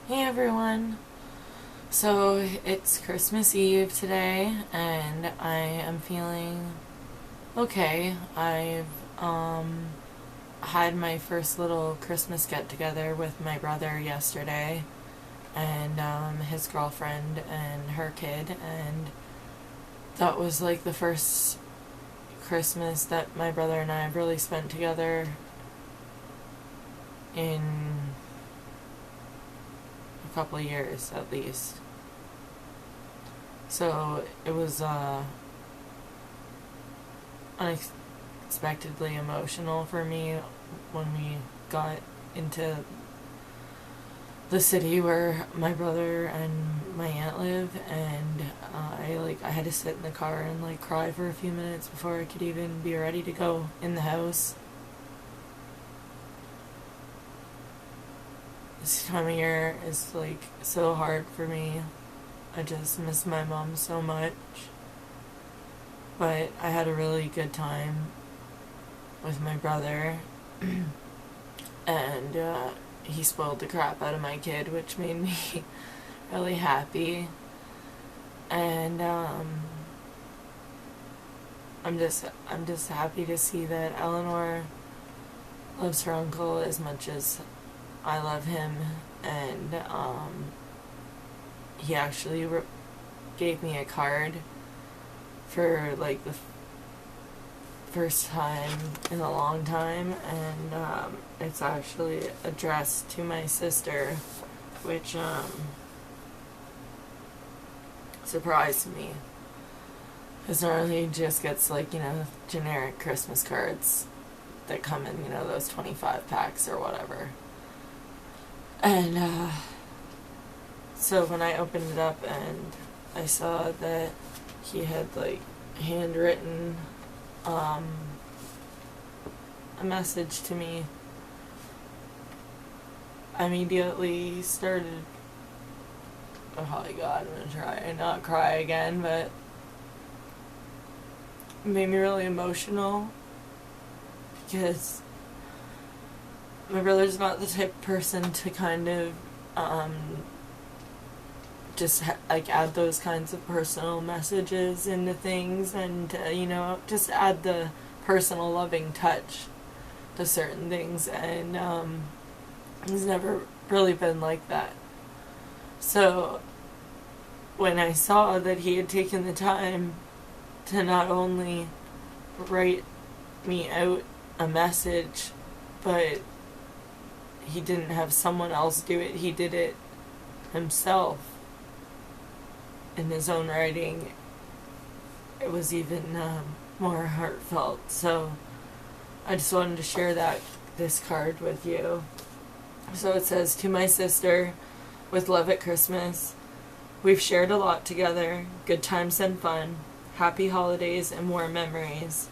Hey everyone! So it's Christmas Eve today, and I am feeling okay. I've had my first little Christmas get together with my brother yesterday, and his girlfriend and her kid, and that was like the first Christmas that my brother and I have really spent together in a couple of years at least. So it was unexpectedly emotional for me when we got into the city where my brother and my aunt live, and I had to sit in the car and cry for a few minutes before I could even be ready to go in the house. This time of year is so hard for me. I just miss my mom so much. But I had a really good time with my brother. And he spoiled the crap out of my kid, which made me really happy. And I'm just happy to see that Eleanor loves her uncle as much as I love him. And he actually gave me a card for the first time in a long time, and it's actually addressed to my sister, which surprised me, because normally he just gets generic Christmas cards that come in those 25 packs or whatever. And so when I opened it up and I saw that he had handwritten a message to me, I immediately started, oh my god, I'm gonna try and not cry again, but it made me really emotional, because my brother's not the type of person to kind of just add those kinds of personal messages into things, and just add the personal loving touch to certain things, and he's never really been like that. So when I saw that he had taken the time to not only write me out a message, but he didn't have someone else do it, he did it himself in his own writing, it was even more heartfelt. So I just wanted to share this card with you. So it says, "To my sister, with love at Christmas. We've shared a lot together, good times and fun, happy holidays and warm memories.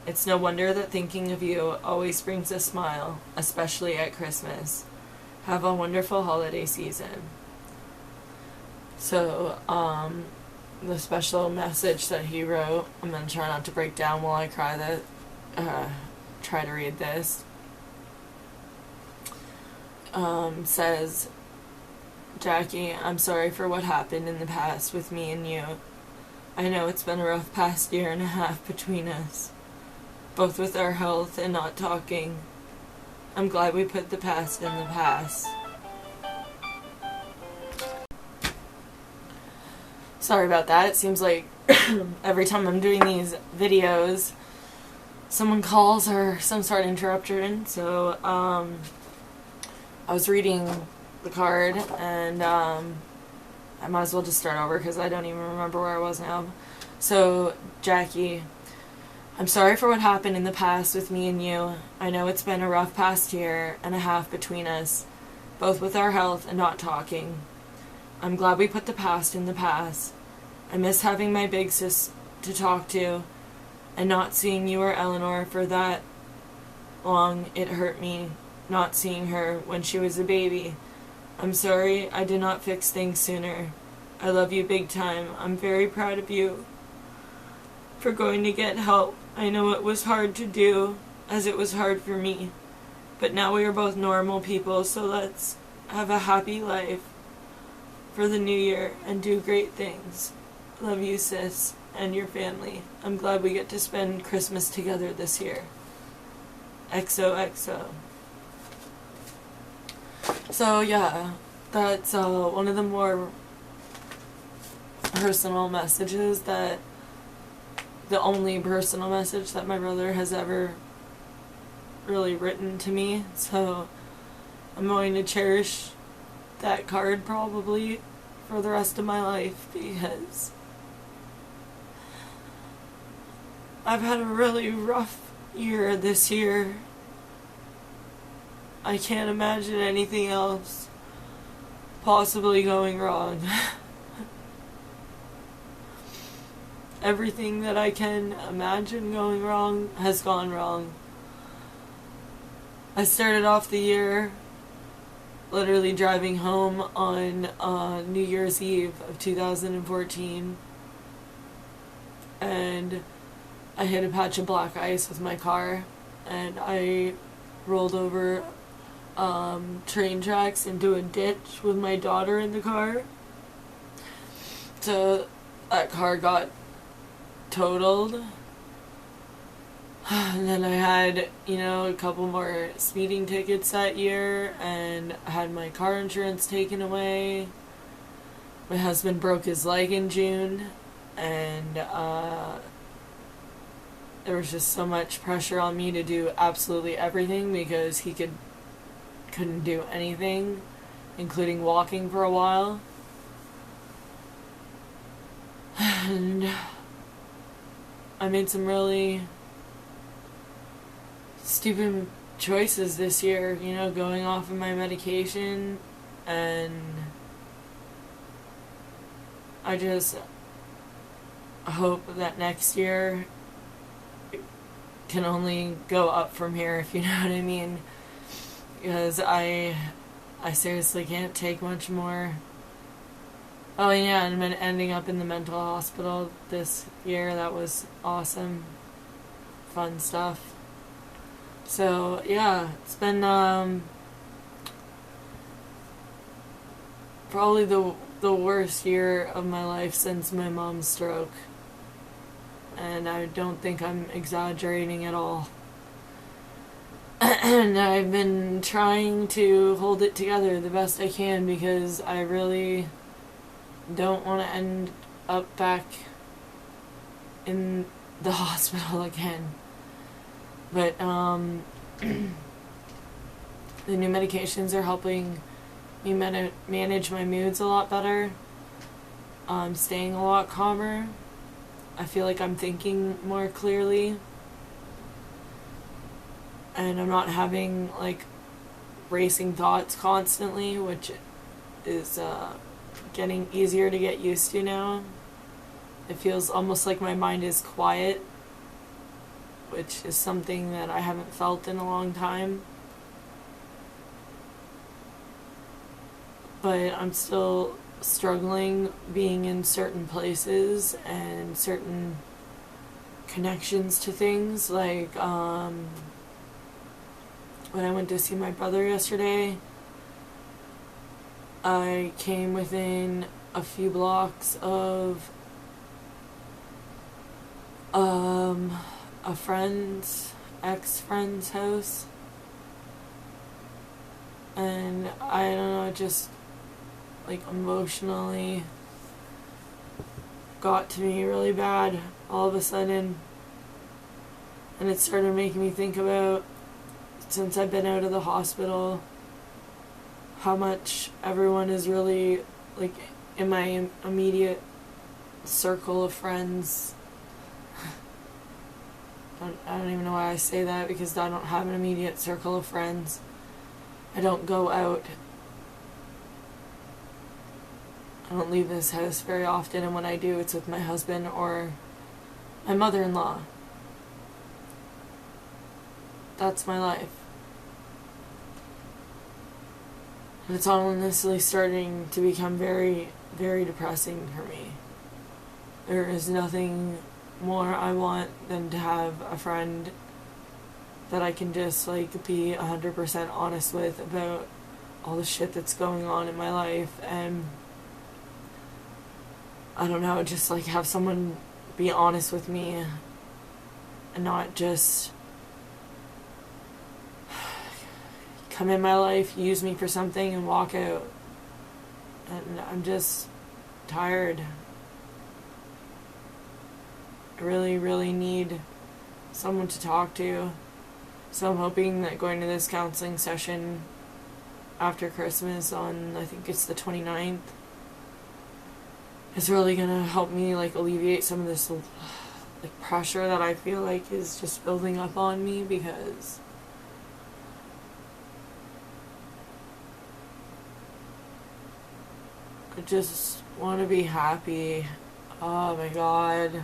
It's no wonder that thinking of you always brings a smile, especially at Christmas. Have a wonderful holiday season." So, the special message that he wrote, I'm going to try not to break down while I try to read this, says, "Jackie, I'm sorry for what happened in the past with me and you. I know it's been a rough past year and a half between us, both with our health and not talking. I'm glad we put the past in the past." Sorry about that. It seems like every time I'm doing these videos, someone calls or some sort of interruption. So I was reading the card, and I might as well just start over because I don't even remember where I was now. So, "Jackie, I'm sorry for what happened in the past with me and you. I know it's been a rough past year and a half between us, both with our health and not talking. I'm glad we put the past in the past. I miss having my big sis to talk to, and not seeing you or Eleanor for that long. It hurt me not seeing her when she was a baby. I'm sorry I did not fix things sooner. I love you big time. I'm very proud of you for going to get help. I know it was hard to do, as it was hard for me. But now we are both normal people, so let's have a happy life for the new year and do great things. Love you, sis, and your family. I'm glad we get to spend Christmas together this year. XOXO. So yeah, that's one of the more personal messages, that the only personal message that my brother has ever really written to me. So I'm going to cherish that card probably for the rest of my life, because I've had a really rough year this year. I can't imagine anything else possibly going wrong. Everything that I can imagine going wrong has gone wrong. I started off the year literally driving home on New Year's Eve of 2014, and I hit a patch of black ice with my car, and I rolled over train tracks into a ditch with my daughter in the car. So that car got totaled. And then I had, a couple more speeding tickets that year, and I had my car insurance taken away. My husband broke his leg in June, and there was just so much pressure on me to do absolutely everything, because he couldn't do anything, including walking for a while. And I made some really stupid choices this year, going off of my medication, and I just hope that next year it can only go up from here, if you know what I mean, because I seriously can't take much more. Oh yeah, and I'm ending up in the mental hospital this year. That was awesome. Fun stuff. So yeah, it's been probably the worst year of my life since my mom's stroke. And I don't think I'm exaggerating at all. And I've been trying to hold it together the best I can, because I really don't want to end up back in the hospital again. But the new medications are helping me manage my moods a lot better. I'm staying a lot calmer. I feel like I'm thinking more clearly. And I'm not having, racing thoughts constantly, which is getting easier to get used to now. It feels almost like my mind is quiet, which is something that I haven't felt in a long time. But I'm still struggling being in certain places and certain connections to things. Like, when I went to see my brother yesterday, I came within a few blocks of a ex-friend's house, and I don't know, just emotionally got to me really bad all of a sudden, and it started making me think about, since I've been out of the hospital, how much everyone is really, in my immediate circle of friends. I don't even know why I say that, because I don't have an immediate circle of friends. I don't go out. I don't leave this house very often, and when I do, it's with my husband or my mother-in-law. That's my life. And it's honestly starting to become very, very depressing for me. There is nothing more I want than to have a friend that I can just be 100% honest with about all the shit that's going on in my life, and I don't know, just like have someone be honest with me and not just come in my life, use me for something, and walk out. And I'm just tired. I really, really need someone to talk to. So I'm hoping that going to this counseling session after Christmas on, I think it's the 29th, is really going to help me like alleviate some of this like pressure that I feel like is just building up on me, because I just want to be happy. Oh my god.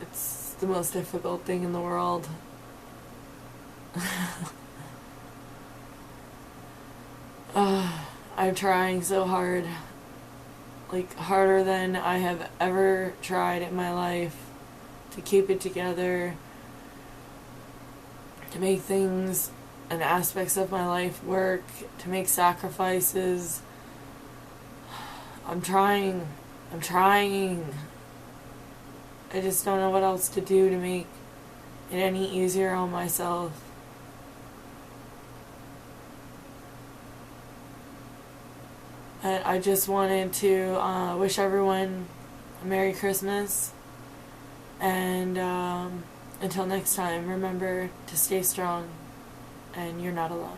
It's the most difficult thing in the world. I'm trying so hard. Like, harder than I have ever tried in my life to keep it together, to make things and aspects of my life work, to make sacrifices. I'm trying. I just don't know what else to do to make it any easier on myself. And I just wanted to wish everyone a Merry Christmas. And until next time, remember to stay strong, and you're not alone.